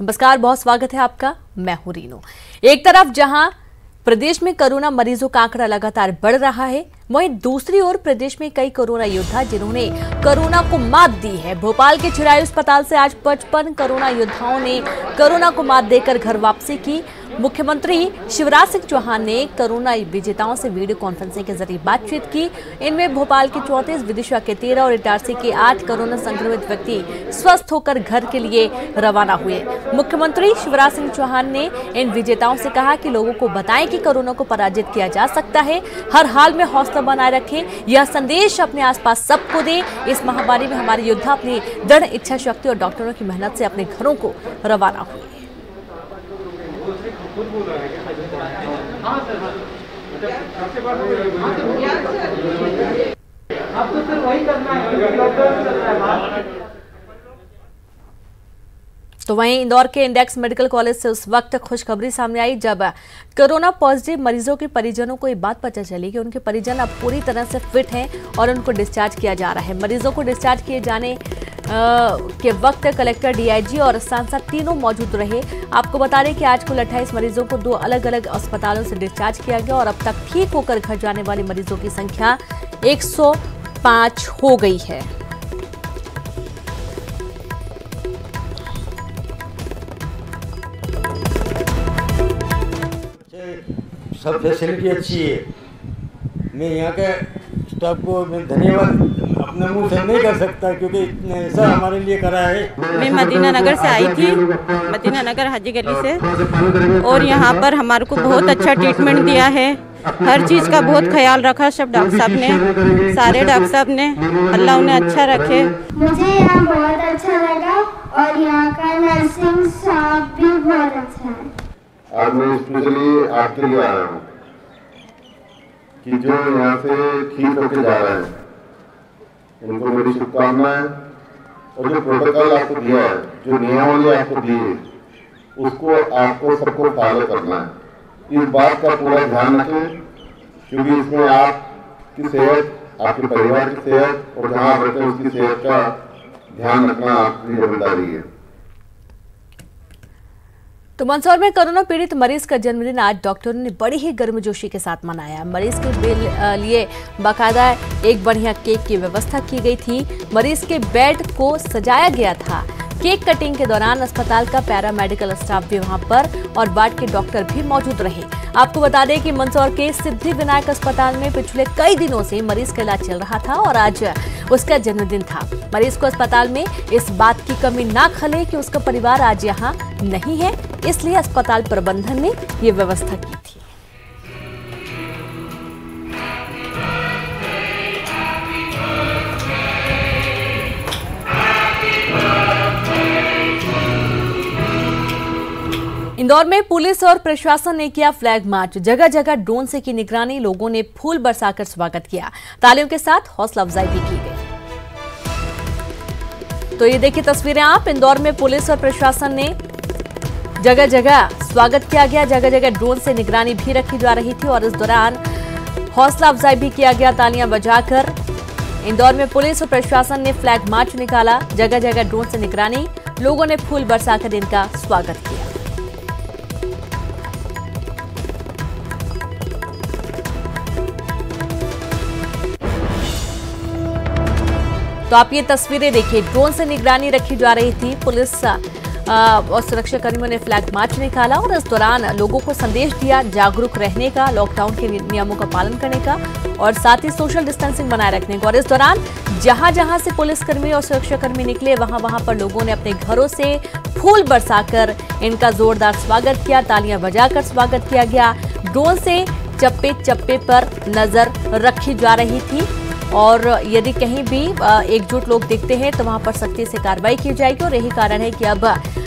नमस्कार, बहुत स्वागत है आपका। मैं हूं रीनू। एक तरफ जहां प्रदेश में कोरोना मरीजों का आंकड़ा लगातार बढ़ रहा है, वहीं दूसरी ओर प्रदेश में कई कोरोना योद्धा जिन्होंने कोरोना को मात दी है। भोपाल के चिरायु अस्पताल से आज 55 कोरोना योद्धाओं ने कोरोना को मात देकर घर वापसी की। मुख्यमंत्री शिवराज सिंह चौहान ने कोरोना विजेताओं से वीडियो कॉन्फ्रेंसिंग के जरिए बातचीत की। इनमें भोपाल के 34, विदिशा के 13 और इटारसी के 8 कोरोना संक्रमित व्यक्ति स्वस्थ होकर घर के लिए रवाना हुए। मुख्यमंत्री शिवराज सिंह चौहान ने इन विजेताओं से कहा कि लोगों को बताएं कि कोरोना को पराजित किया जा सकता है। हर हाल में हौसला बनाए रखें, यह संदेश अपने आसपास सबको दें। इस महामारी में हमारे योद्धा अपनी दृढ़ इच्छा शक्ति और डॉक्टरों की मेहनत से अपने घरों को रवाना हुए। तो वहीं इंदौर के इंडेक्स मेडिकल कॉलेज से उस वक्त खुशखबरी सामने आई जब कोरोना पॉजिटिव मरीजों के परिजनों को ये बात पता चली कि उनके परिजन अब पूरी तरह से फिट हैं और उनको डिस्चार्ज किया जा रहा है। मरीजों को डिस्चार्ज किए जाने के वक्त कलेक्टर, डीआईजी और सांसद तीनों मौजूद रहे। आपको बता दें कि आज कुल 28 मरीजों को 2 अलग अलग अस्पतालों से डिस्चार्ज किया गया और अब तक ठीक होकर घर जाने वाले मरीजों की संख्या 105 हो गई है। सब फैसिलिटी अच्छी है। मैं यहाँ के स्टाफ को मैं धन्यवाद अपने मुंह से नहीं कर सकता क्योंकि इतने ऐसा हमारे लिए करा है। मैं मदीना नगर से आई थी, मदीना नगर हाजी गली से, और यहाँ पर हमारे को बहुत अच्छा ट्रीटमेंट दिया है। हर चीज़ का बहुत ख्याल रखा सब डॉक्टर साहब ने, सारे डॉक्टर साहब ने। अल्लाह उन्हें अच्छा रखे। मुझे यहाँ बहुत अच्छा लगा और यहाँ का नर्सिंग स्टाफ भी बहुत अच्छा है। आज मैं स्पेशली आपके लिए आया हूँ कि जो यहाँ से ठीक होके जा रहे हैं उनको मेरी शुभकामनाएं। और जो प्रोटोकॉल आपको दिया है, जो नियमावली आपको दी है, उसको आपको सबको फॉलो करना है। इस बात का पूरा ध्यान रखें क्योंकि इसमें आपकी सेहत, आपके परिवार की सेहत और जहाँ रहते हैं उसकी सेहत का ध्यान रखना आपकी जिम्मेदारी है। तो मंदसौर में कोरोना पीड़ित मरीज का जन्मदिन आज डॉक्टरों ने बड़ी ही गर्मजोशी के साथ मनाया। मरीज के लिए बाकायदा एक बढ़िया केक की व्यवस्था की गई थी। मरीज के बेड को सजाया गया था। केक कटिंग के दौरान अस्पताल का पैरामेडिकल स्टाफ भी वहां पर और वार्ड के डॉक्टर भी मौजूद रहे। आपको बता दें कि मंदसौर के सिद्धिविनायक अस्पताल में पिछले कई दिनों से मरीज का इलाज चल रहा था और आज उसका जन्मदिन था। मरीज को अस्पताल में इस बात की कमी ना खले कि उसका परिवार आज यहाँ नहीं है, इसलिए अस्पताल प्रबंधन ने ये व्यवस्था की थी। इंदौर में पुलिस और प्रशासन ने किया फ्लैग मार्च। जगह जगह ड्रोन से की निगरानी, लोगों ने फूल बरसाकर स्वागत किया। तालियों के साथ हौसला अफजाई भी की गई। तो ये देखिए तस्वीरें आप। इंदौर में पुलिस और प्रशासन ने जगह जगह स्वागत किया गया। जगह जगह ड्रोन से निगरानी भी रखी जा रही थी और इस दौरान हौसला अफजाई भी किया गया तालियां बजाकर। इंदौर में पुलिस और प्रशासन ने फ्लैग मार्च निकाला। जगह जगह ड्रोन से निगरानी, लोगों ने फूल बरसाकर इनका स्वागत किया। तो आप ये तस्वीरें देखिए, ड्रोन से निगरानी रखी जा रही थी। पुलिस और सुरक्षा कर्मियों ने फ्लैग मार्च निकाला और इस दौरान लोगों को संदेश दिया जागरूक रहने का, लॉकडाउन के नियमों का पालन करने का और साथ ही सोशल डिस्टेंसिंग बनाए रखने का। और इस दौरान जहां जहां से पुलिसकर्मी और सुरक्षाकर्मी निकले वहां पर लोगों ने अपने घरों से फूल बरसाकर इनका जोरदार स्वागत किया। तालियां बजाकर स्वागत किया गया। ड्रोन से चप्पे चप्पे पर नजर रखी जा रही थी और यदि कहीं भी एकजुट लोग दिखते हैं तो वहां पर सख्ती से कार्रवाई की जाएगी। और यही कारण है कि अब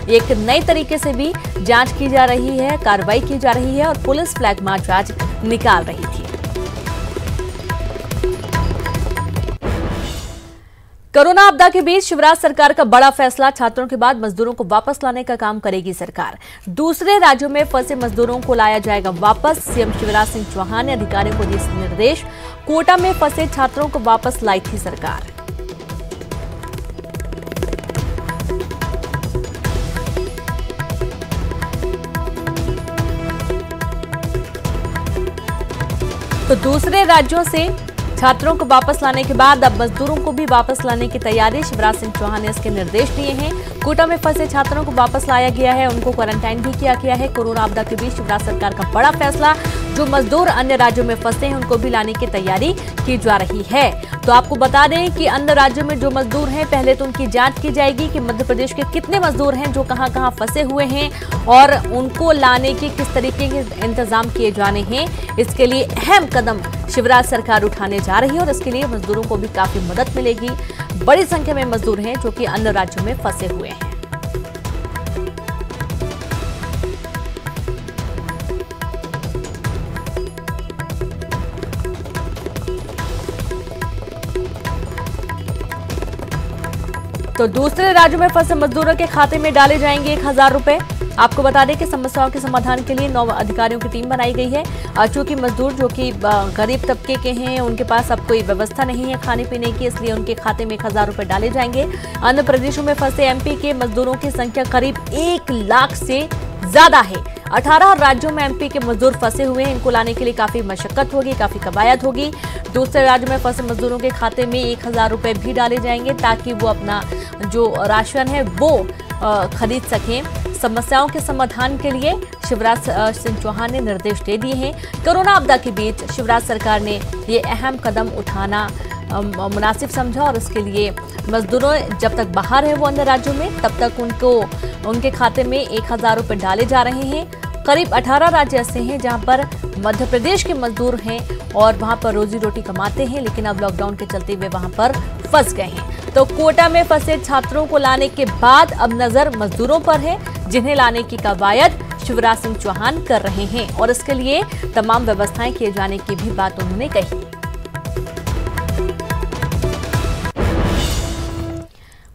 एक नए तरीके से भी जांच की जा रही है, कार्रवाई की जा रही है और पुलिस फ्लैग मार्च आज निकाल रही थी। कोरोना आपदा के बीच शिवराज सरकार का बड़ा फैसला, छात्रों के बाद मजदूरों को वापस लाने का काम करेगी सरकार। दूसरे राज्यों में फंसे मजदूरों को लाया जाएगा वापस। सीएम शिवराज सिंह चौहान ने अधिकारियों को दिए निर्देश। कोटा में फंसे छात्रों को वापस लाई थी सरकार। तो दूसरे राज्यों से छात्रों को वापस लाने के बाद अब मजदूरों को भी वापस लाने की तैयारी। शिवराज सिंह चौहान ने इसके निर्देश दिए हैं। कोटा में फंसे छात्रों को वापस लाया गया है, उनको क्वारंटाइन भी किया गया है। कोरोना आपदा के बीच शिवराज सरकार का बड़ा फैसला, जो मजदूर अन्य राज्यों में फंसे हैं उनको भी लाने की तैयारी की जा रही है। तो आपको बता दें कि अन्य राज्यों में जो मजदूर हैं, पहले तो उनकी जांच की जाएगी कि मध्य प्रदेश के कितने मजदूर हैं जो कहां कहां फंसे हुए हैं और उनको लाने के किस तरीके के इंतजाम किए जाने हैं। इसके लिए अहम कदम शिवराज सरकार उठाने जा रही है और इसके लिए मजदूरों को भी काफी मदद मिलेगी। बड़ी संख्या में मजदूर हैं जो कि अन्य राज्यों में फंसे हुए हैं। तो दूसरे राज्यों में फंसे मजदूरों के खाते में डाले जाएंगे 1000 रुपए। आपको बता दें कि समस्याओं के समाधान के लिए 9 अधिकारियों की टीम बनाई गई है। चूंकि मजदूर जो कि गरीब तबके के हैं, उनके पास अब कोई व्यवस्था नहीं है खाने पीने की, इसलिए उनके खाते में 1000 रुपए डाले जाएंगे। अन्य प्रदेशों में फंसे एमपी के मजदूरों की संख्या करीब 1 लाख से ज्यादा है। 18 राज्यों में एमपी के मजदूर फंसे हुए हैं। इनको लाने के लिए काफी मशक्कत होगी, काफी कवायद होगी। दूसरे राज्य में फंसे मजदूरों के खाते में 1000 रुपए भी डाले जाएंगे ताकि वो अपना जो राशन है वो खरीद सकें। समस्याओं के समाधान के लिए शिवराज सिंह चौहान ने निर्देश दे दिए हैं। कोरोना आपदा के बीच शिवराज सरकार ने ये अहम कदम उठाना मुनासिब समझा और इसके लिए मजदूरों जब तक बाहर है वो अन्य राज्यों में, तब तक उनके खाते में 1000 रुपए डाले जा रहे हैं। करीब 18 राज्य ऐसे हैं जहां पर मध्य प्रदेश के मजदूर हैं और वहां पर रोजी रोटी कमाते हैं, लेकिन अब लॉकडाउन के चलते वे वहां पर फंस गए हैं। तो कोटा में फंसे छात्रों को लाने के बाद अब नजर मजदूरों पर है, जिन्हें लाने की कवायद शिवराज सिंह चौहान कर रहे हैं और इसके लिए तमाम व्यवस्थाएं किए जाने की भी बात उन्होंने कही।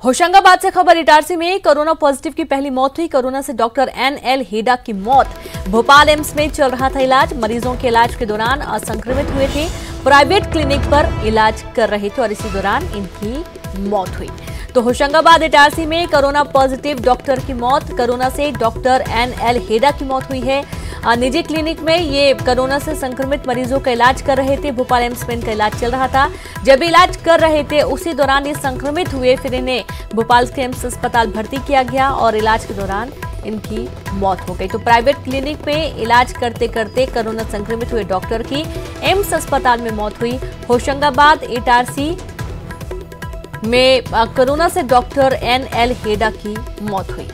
होशंगाबाद से खबर, इटारसी में कोरोना पॉजिटिव की पहली मौत हुई। कोरोना से डॉक्टर NL हेडा की मौत। भोपाल एम्स में चल रहा था इलाज। मरीजों के इलाज के दौरान असंक्रमित हुए थे, प्राइवेट क्लिनिक पर इलाज कर रहे थे और इसी दौरान इनकी मौत हुई। तो होशंगाबाद इटारसी में कोरोना पॉजिटिव डॉक्टर की मौत। कोरोना से डॉक्टर NL हेडा की मौत हुई है। निजी क्लिनिक में ये कोरोना से संक्रमित मरीजों का इलाज कर रहे थे। भोपाल एम्स में इनका इलाज चल रहा था। जब इलाज कर रहे थे उसी दौरान ये संक्रमित हुए, फिर इन्हें भोपाल के एम्स अस्पताल भर्ती किया गया और इलाज के दौरान इनकी मौत हो गई। तो प्राइवेट क्लिनिक में इलाज करते करते कोरोना संक्रमित हुए डॉक्टर की एम्स अस्पताल में मौत हुई। होशंगाबाद इटारसी में कोरोना से डॉक्टर NL हेडा की मौत हुई।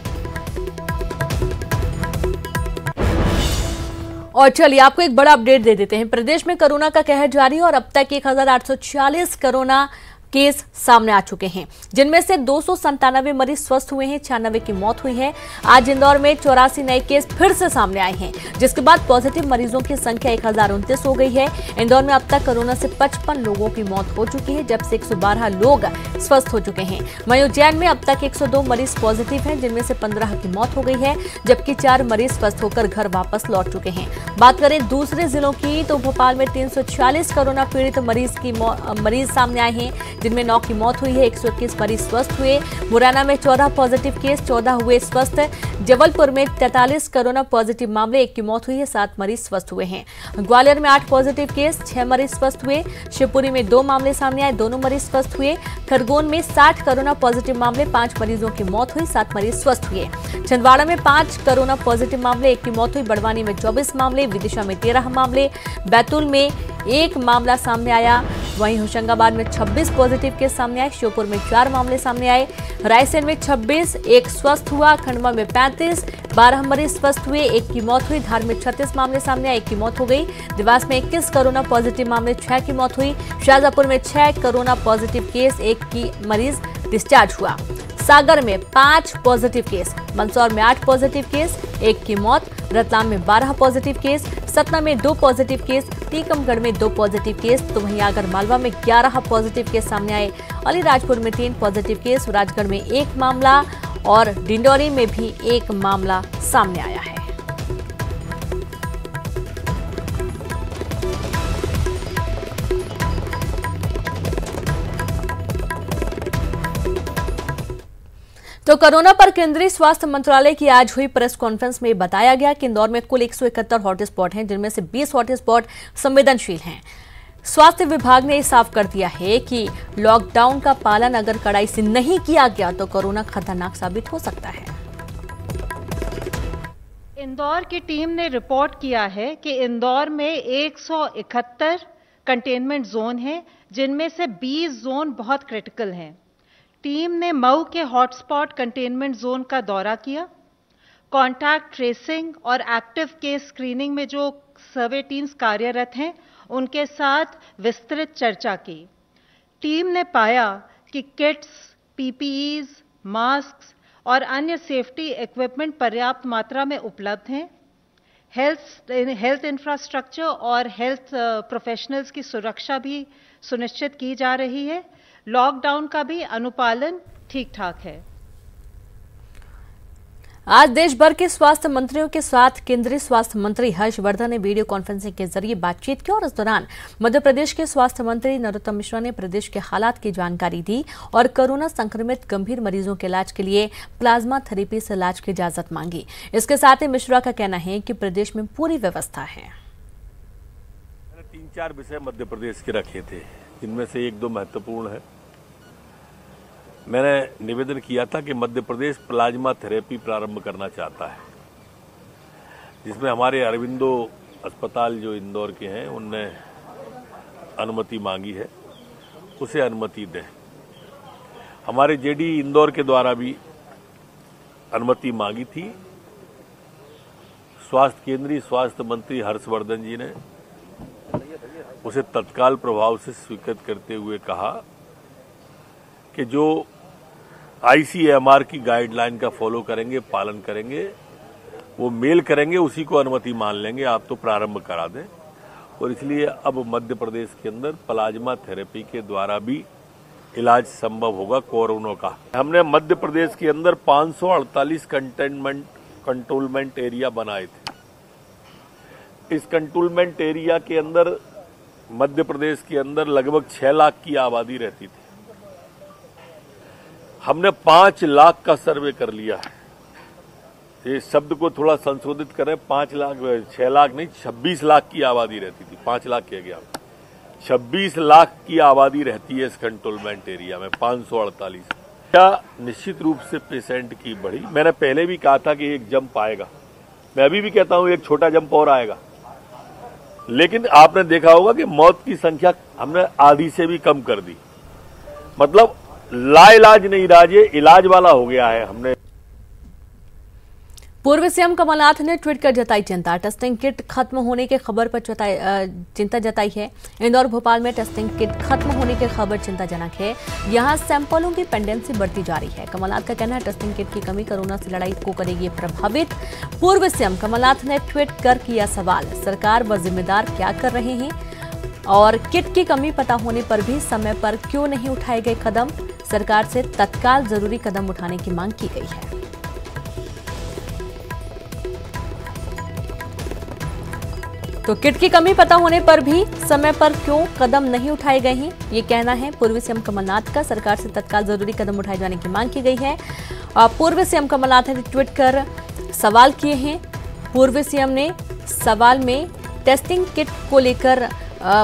और चलिए आपको एक बड़ा अपडेट दे देते हैं। प्रदेश में कोरोना का कहर जारी है और अब तक 1840 कोरोना केस सामने आ चुके हैं, जिनमें से 297 मरीज स्वस्थ हुए हैं, 96 की मौत हुई है। आज इंदौर में 84 नए केस फिर से सामने आए हैं, जिसके बाद पॉजिटिव मरीजों की संख्या 1029 हो गई है। इंदौर में अब तक कोरोना से 55 लोगों की मौत हो चुकी है, जबसे 112 लोग स्वस्थ हो चुके हैं। वहीं उज्जैन में अब तक 102 मरीज पॉजिटिव हैं, जिनमें से 15 की मौत हो गई है, जबकि 4 मरीज स्वस्थ होकर घर वापस लौट चुके हैं। बात करें दूसरे जिलों की तो भोपाल में 346 कोरोना पीड़ित मरीज सामने आए हैं, जिनमें 9 की मौत हुई है, 121 मरीज स्वस्थ हुए। मुरैना में 14 पॉजिटिव केस, 14 हुए स्वस्थ। जबलपुर में 43 कोरोना पॉजिटिव मामले, 1 की मौत हुई है, 7 मरीज स्वस्थ हुए हैं। ग्वालियर में 8 पॉजिटिव केस, 6 मरीज स्वस्थ हुए। शिवपुरी में 2 मामले सामने आए, दोनों मरीज स्वस्थ हुए। खरगोन में 60 कोरोना पॉजिटिव मामले, 5 मरीजों की मौत हुई, 7 मरीज स्वस्थ हुए। छिंदवाड़ा में 5 कोरोना पॉजिटिव मामले, 1 की मौत हुई। बड़वानी में 24 मामले, विदिशा में 13 मामले, बैतूल में 1 मामला सामने आया। वहीं होशंगाबाद में 26 पॉजिटिव केस सामने आए। श्योपुर में 4 मामले सामने आए। रायसेन में 26, 1 स्वस्थ हुआ। खंडवा में 35, 12 मरीज स्वस्थ हुए, 1 की मौत हुई। धार में 36 मामले सामने आए, 1 की मौत हो गई। देवास में 21 कोरोना पॉजिटिव मामले, 6 की मौत हुई। शाहजहांपुर में 6 कोरोना पॉजिटिव केस, 1 की मरीज डिस्चार्ज हुआ। सागर में 5 पॉजिटिव केस, मंदसौर में 8 पॉजिटिव केस, 1 की मौत। रतलाम में 12 पॉजिटिव केस, सतना में 2 पॉजिटिव केस, टीकमगढ़ में 2 पॉजिटिव केस। तो वहीं आगर मालवा में 11 पॉजिटिव केस सामने आए। अलीराजपुर में 3 पॉजिटिव केस, राजगढ़ में 1 मामला और डिंडौरी में भी 1 मामला सामने आया है। तो कोरोना पर केंद्रीय स्वास्थ्य मंत्रालय की आज हुई प्रेस कॉन्फ्रेंस में बताया गया कि इंदौर में कुल 171 हॉटस्पॉट हैं, जिनमें से 20 हॉटस्पॉट संवेदनशील हैं। स्वास्थ्य विभाग ने साफ कर दिया है कि लॉकडाउन का पालन अगर कड़ाई से नहीं किया गया तो कोरोना खतरनाक साबित हो सकता है। इंदौर की टीम ने रिपोर्ट किया है कि इंदौर में 171 कंटेनमेंट जोन हैं, जिनमें से 20 जोन बहुत क्रिटिकल हैं। टीम ने मऊ के हॉटस्पॉट कंटेनमेंट जोन का दौरा किया। कॉन्टैक्ट ट्रेसिंग और एक्टिव केस स्क्रीनिंग में जो सर्वे टीम्स कार्यरत हैं, उनके साथ विस्तृत चर्चा की। टीम ने पाया कि किट्स, पीपीईज, मास्क और अन्य सेफ्टी इक्विपमेंट पर्याप्त मात्रा में उपलब्ध हैं। हेल्थ इंफ्रास्ट्रक्चर और हेल्थ प्रोफेशनल्स की सुरक्षा भी सुनिश्चित की जा रही है। लॉकडाउन का भी अनुपालन ठीक ठाक है। आज देश भर के स्वास्थ्य मंत्रियों के साथ केंद्रीय स्वास्थ्य मंत्री हर्षवर्धन ने वीडियो कॉन्फ्रेंसिंग के जरिए बातचीत की और इस दौरान मध्य प्रदेश के स्वास्थ्य मंत्री नरोत्तम मिश्रा ने प्रदेश के हालात की जानकारी दी और कोरोना संक्रमित गंभीर मरीजों के इलाज के लिए प्लाज्मा थेरेपी से इलाज की इजाजत मांगी। इसके साथ ही मिश्रा का कहना है कि प्रदेश में पूरी व्यवस्था है। 3-4 विषय मध्य प्रदेश के रखे थे, जिनमें से 1-2 महत्वपूर्ण है। मैंने निवेदन किया था कि मध्य प्रदेश प्लाज्मा थेरेपी प्रारंभ करना चाहता है, जिसमें हमारे अरविंदो अस्पताल जो इंदौर के हैं, उनने अनुमति मांगी है, उसे अनुमति दें। हमारे जेडी इंदौर के द्वारा भी अनुमति मांगी थी। केंद्रीय स्वास्थ्य मंत्री हर्षवर्धन जी ने उसे तत्काल प्रभाव से स्वीकृत करते हुए कहा कि जो ICMR की गाइडलाइन का फॉलो करेंगे, पालन करेंगे, वो मेल करेंगे, उसी को अनुमति मान लेंगे, आप तो प्रारंभ करा दें। और इसलिए अब मध्य प्रदेश के अंदर प्लाज्मा थेरेपी के द्वारा भी इलाज संभव होगा कोरोना का। हमने मध्य प्रदेश के अंदर 548 कंटोनमेंट एरिया बनाए थे। इस कंटोनमेंट एरिया के अंदर मध्य प्रदेश के अंदर लगभग 6 लाख की आबादी रहती थी। हमने 5 लाख का सर्वे कर लिया है। ये शब्द को थोड़ा संशोधित करें, 5 लाख 6 लाख नहीं, 26 लाख की आबादी रहती थी। 5 लाख कह गया, 26 लाख की आबादी रहती है इस कंटोनमेंट एरिया में। 548 क्या निश्चित रूप से पेशेंट की बढ़ी। मैंने पहले भी कहा था कि एक जंप आएगा, मैं अभी भी कहता हूं एक छोटा जंप और आएगा, लेकिन आपने देखा होगा कि मौत की संख्या हमने आधी से भी कम कर दी। मतलब लाइलाज नहीं इलाज, इलाज वाला हो गया है। हमने पूर्व सीएम कमलनाथ ने ट्वीट कर जताई चिंता। टेस्टिंग किट खत्म होने की खबर पर चिंता जताई है। इंदौर भोपाल में टेस्टिंग किट खत्म होने की खबर चिंताजनक है। यहां सैंपलों की पेंडेंसी बढ़ती जा रही है। कमलनाथ का कहना है टेस्टिंग किट की कमी कोरोना से लड़ाई को करेगी प्रभावित। पूर्व सीएम कमलनाथ ने ट्वीट कर किया सवाल, सरकार व जिम्मेदार क्या कर रहे हैं और किट की कमी पता होने पर भी समय पर क्यों नहीं उठाए गए कदम। सरकार से तत्काल जरूरी कदम उठाने की मांग की गई है। तो किट की कमी पता होने पर भी समय पर क्यों कदम नहीं उठाए गए हैं, ये कहना है पूर्व सीएम कमलनाथ का। सरकार से तत्काल जरूरी कदम उठाए जाने की मांग की गई है। पूर्व सीएम कमलनाथ ने ट्वीट कर सवाल किए हैं। पूर्व सीएम ने सवाल में टेस्टिंग किट को लेकर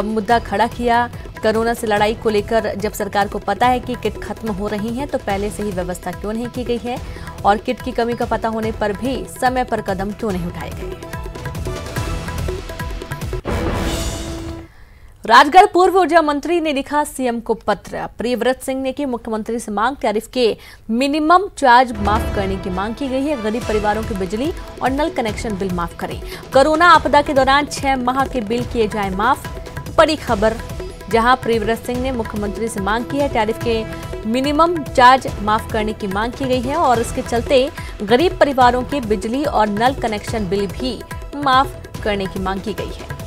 मुद्दा खड़ा किया। कोरोना से लड़ाई को लेकर जब सरकार को पता है कि किट खत्म हो रही हैं, तो पहले से ही व्यवस्था क्यों नहीं की गई है और किट की कमी का पता होने पर भी समय पर कदम क्यों नहीं उठाए गए। राजगढ़ पूर्व ऊर्जा मंत्री ने लिखा सीएम को पत्र। प्रियव्रत सिंह ने की मुख्यमंत्री से मांग, टैरिफ के मिनिमम चार्ज माफ करने की मांग की गई है। गरीब परिवारों के बिजली और नल कनेक्शन बिल माफ करें। कोरोना आपदा के दौरान 6 माह के बिल किए जाए माफ। बड़ी खबर, जहां प्रियव्रत सिंह ने मुख्यमंत्री से मांग की है टैरिफ के मिनिमम चार्ज माफ करने की मांग की गई है और इसके चलते गरीब परिवारों के बिजली और नल कनेक्शन बिल भी माफ करने की मांग की गई है।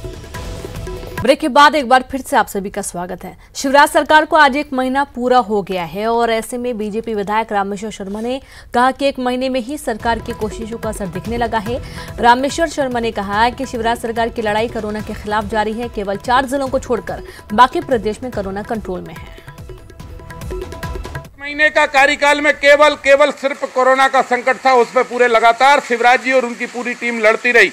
ब्रेक के बाद एक बार फिर से आप सभी का स्वागत है। शिवराज सरकार को आज 1 महीना पूरा हो गया है और ऐसे में बीजेपी विधायक रामेश्वर शर्मा ने कहा कि 1 महीने में ही सरकार की कोशिशों का असर दिखने लगा है। रामेश्वर शर्मा ने कहा कि शिवराज सरकार की लड़ाई कोरोना के खिलाफ जारी है। केवल 4 जिलों को छोड़कर बाकी प्रदेश में कोरोना कंट्रोल में है। महीने का कार्यकाल में केवल सिर्फ कोरोना का संकट था, उस पर पूरे लगातार शिवराज जी और उनकी पूरी टीम लड़ती रही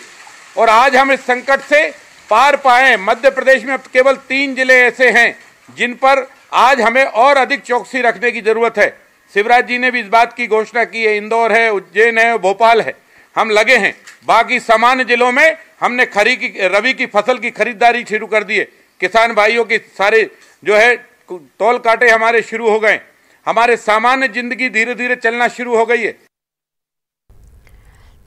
और आज हम इस संकट से पार पाए। मध्य प्रदेश में अब केवल 3 जिले ऐसे हैं जिन पर आज हमें और अधिक चौकसी रखने की जरूरत है। शिवराज जी ने भी इस बात की घोषणा की है, इंदौर है, उज्जैन है, भोपाल है, हम लगे हैं। बाकी सामान्य जिलों में हमने रबी की फसल की खरीदारी शुरू कर दी है। किसान भाइयों के सारे जो है तौल काटे हमारे शुरू हो गए, हमारे सामान्य जिंदगी धीरे धीरे चलना शुरू हो गई है।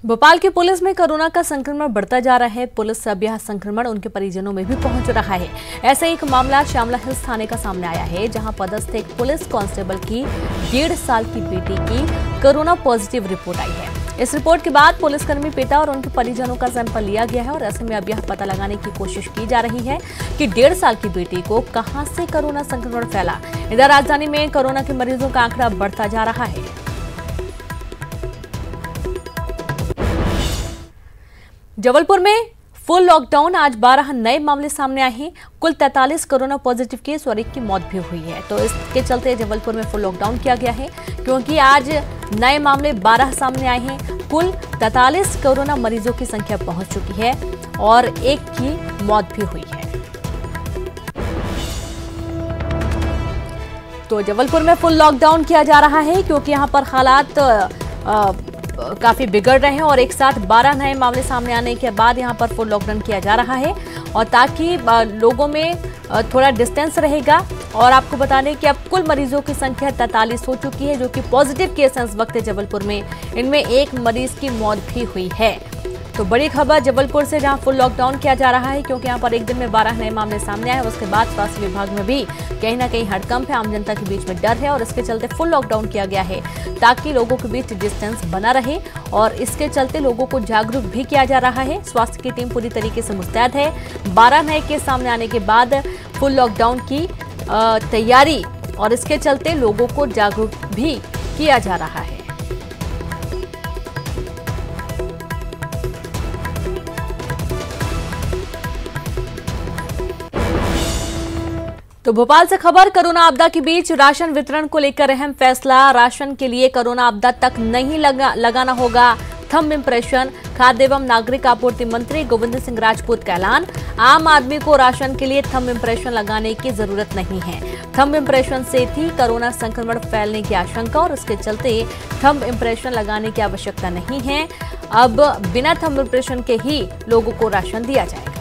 भोपाल की पुलिस में कोरोना का संक्रमण बढ़ता जा रहा है। पुलिस अब यह संक्रमण उनके परिजनों में भी पहुंच रहा है। ऐसा एक मामला श्यामला हिल्स थाने का सामने आया है, जहां पदस्थ एक पुलिस कांस्टेबल की 1.5 साल की बेटी की कोरोना पॉजिटिव रिपोर्ट आई है। इस रिपोर्ट के बाद पुलिसकर्मी पिता और उनके परिजनों का सैंपल लिया गया है और ऐसे में अब यह पता लगाने की कोशिश की जा रही है कि 1.5 साल की बेटी को कहां से कोरोना संक्रमण फैला। इधर राजधानी में कोरोना के मरीजों का आंकड़ा बढ़ता जा रहा है। जबलपुर में फुल लॉकडाउन, आज 12 नए मामले सामने आए हैं। कुल 43 कोरोना पॉजिटिव केस और 1 की मौत भी हुई है। तो इसके चलते जबलपुर में फुल लॉकडाउन किया गया है, क्योंकि आज नए मामले 12 सामने आए हैं। कुल 43 कोरोना मरीजों की संख्या पहुंच चुकी है और 1 की मौत भी हुई है। तो जबलपुर में फुल लॉकडाउन किया जा रहा है, क्योंकि यहां पर हालात काफी बिगड़ रहे हैं और एक साथ 12 नए मामले सामने आने के बाद यहां पर फुल लॉकडाउन किया जा रहा है, और ताकि लोगों में थोड़ा डिस्टेंस रहेगा। और आपको बता दें कि अब कुल मरीजों की संख्या 43 हो चुकी है, जो कि पॉजिटिव केस हैं इस वक्त जबलपुर में। इनमें 1 मरीज की मौत भी हुई है। तो बड़ी खबर जबलपुर से, जहां फुल लॉकडाउन किया जा रहा है, क्योंकि यहां पर एक दिन में 12 नए मामले सामने आए। उसके बाद स्वास्थ्य विभाग में भी कहीं ना कहीं हड़कंप है, आम जनता के बीच में डर है और इसके चलते फुल लॉकडाउन किया गया है, ताकि लोगों के बीच डिस्टेंस बना रहे। और इसके चलते लोगों को जागरूक भी किया जा रहा है। स्वास्थ्य की टीम पूरी तरीके से मुस्तैद है। 12 नए केस सामने आने के बाद फुल लॉकडाउन की तैयारी, और इसके चलते लोगों को जागरूक भी किया जा रहा है। तो भोपाल से खबर, कोरोना आपदा के बीच राशन वितरण को लेकर अहम फैसला। राशन के लिए कोरोना आपदा तक नहीं लगाना होगा थंब इम्प्रेशन। खाद्य एवं नागरिक आपूर्ति मंत्री गोविंद सिंह राजपूत का ऐलान। आम आदमी को राशन के लिए थंब इम्प्रेशन लगाने की जरूरत नहीं है। थंब इम्प्रेशन से थी कोरोना संक्रमण फैलने की आशंका, और इसके चलते थंब इम्प्रेशन लगाने की आवश्यकता नहीं है। अब बिना थंब इम्प्रेशन के ही लोगों को राशन दिया जाएगा।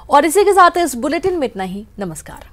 और इसी के साथ इस बुलेटिन में इतना ही। नमस्कार।